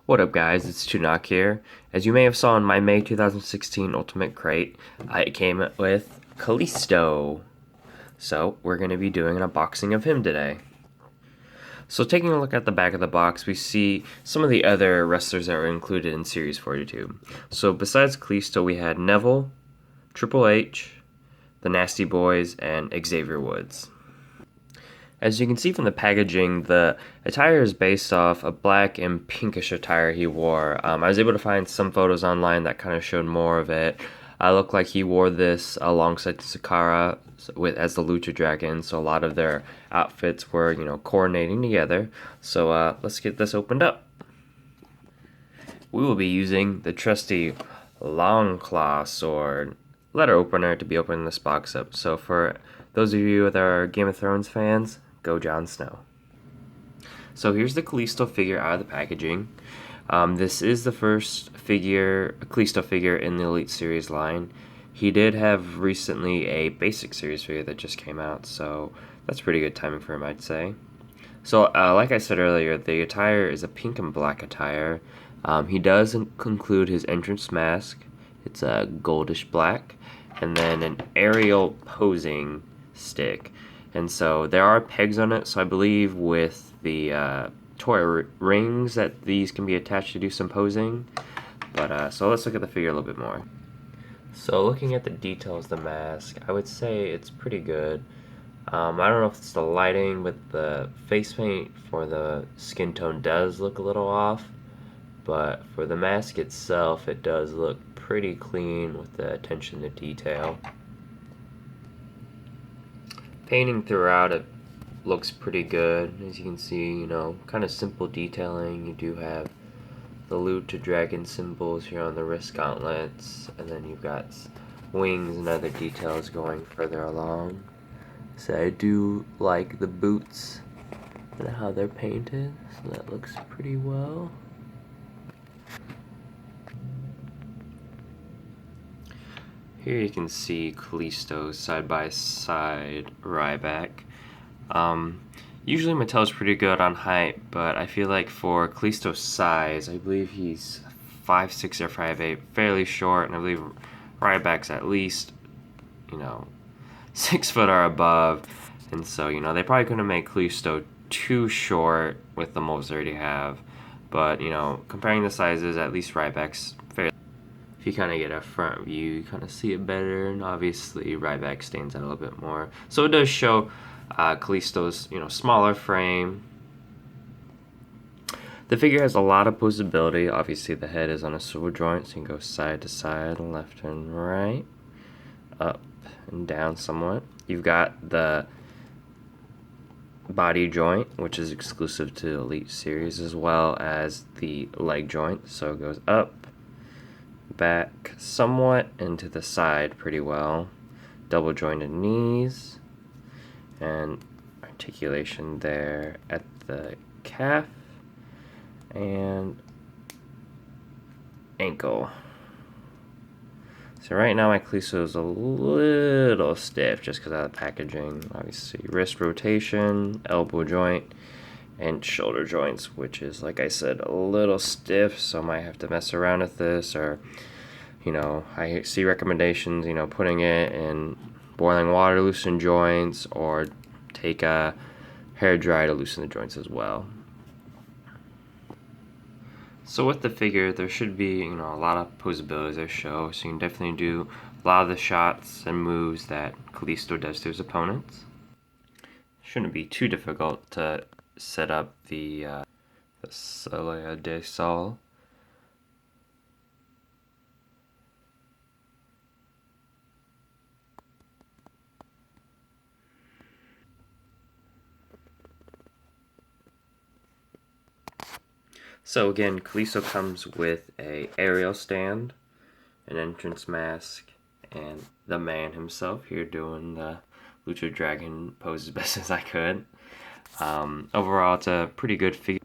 What up guys, it's Tunok here. As you may have saw in my May 2016 Ultimate Crate, I came with Kalisto. So we're going to be doing an unboxing of him today. So taking a look at the back of the box, we see some of the other wrestlers that were included in Series 42. So besides Kalisto, we had Neville, Triple H, the Nasty Boys, and Xavier Woods. As you can see from the packaging, the attire is based off a black and pinkish attire he wore. I was able to find some photos online that kind of showed more of it. It looked like he wore this alongside Sakura as the Lucha Dragon, so a lot of their outfits were, coordinating together. So let's get this opened up. We will be using the trusty Long Claw sword letter opener to be opening this box up. So for those of you that are Game of Thrones fans, go Jon Snow. So here's the Kalisto figure out of the packaging. This is the first Kalisto figure in the Elite Series line. He did have recently a Basic Series figure that just came out, so that's pretty good timing for him, I'd say. So like I said earlier, the attire is a pink and black attire. He does include his entrance mask. It's a goldish black, and then an aerial posing stick. And so there are pegs on it, so I believe with the toy rings that these can be attached to do some posing. But so let's look at the figure a little bit more. So looking at the details of the mask, I would say it's pretty good. I don't know if it's the lighting, but the face paint for the skin tone does look a little off. But for the mask itself, it does look pretty clean with the attention to detail. Painting throughout it looks pretty good. As you can see, kind of simple detailing. You do have the Lucha Dragon symbols here on the wrist gauntlets, and then you've got wings and other details going further along. So I do like the boots and how they're painted, so that looks pretty well. Here you can see Kalisto's side-by-side Ryback. Usually Mattel's pretty good on height, but I feel like for Kalisto's size, I believe he's 5'6" or 5'8", fairly short, and I believe Ryback's at least, 6 foot or above. And so, they probably couldn't make Kalisto too short with the molds they already have. But, comparing the sizes, at least Ryback's fairly. If you kind of get a front view, you kind of see it better, and obviously Ryback stands out a little bit more. So it does show Kalisto's smaller frame. The figure has a lot of posability. Obviously the head is on a swivel joint, so you can go side to side, left and right, up and down somewhat. You've got the body joint, which is exclusive to Elite Series, as well as the leg joint, so it goes up, back somewhat, and to the side pretty well. Double jointed knees and articulation there at the calf and ankle. So right now my Kalisto is a little stiff just because of the packaging. Obviously wrist rotation, elbow joint, and shoulder joints, which is, like I said, a little stiff, so I might have to mess around with this, or I see recommendations, putting it in boiling water to loosen joints, or take a hair dry to loosen the joints as well. So with the figure, there should be, a lot of posability they show, so you can definitely do a lot of the shots and moves that Kalisto does to his opponents. Shouldn't be too difficult to set up the Soleil de Sol. So again, Kalisto comes with a aerial stand, an entrance mask, and the man himself here doing the Lucha Dragon pose as best as I could. Overall, it's a pretty good figure.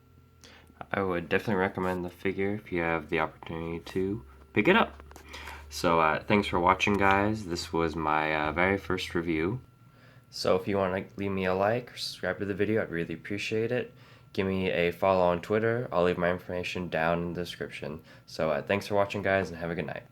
I would definitely recommend the figure if you have the opportunity to pick it up. So thanks for watching, guys. This was my very first review. So if you want to leave me a like or subscribe to the video, I'd really appreciate it. give me a follow on Twitter. I'll leave my information down in the description. So thanks for watching, guys, and have a good night.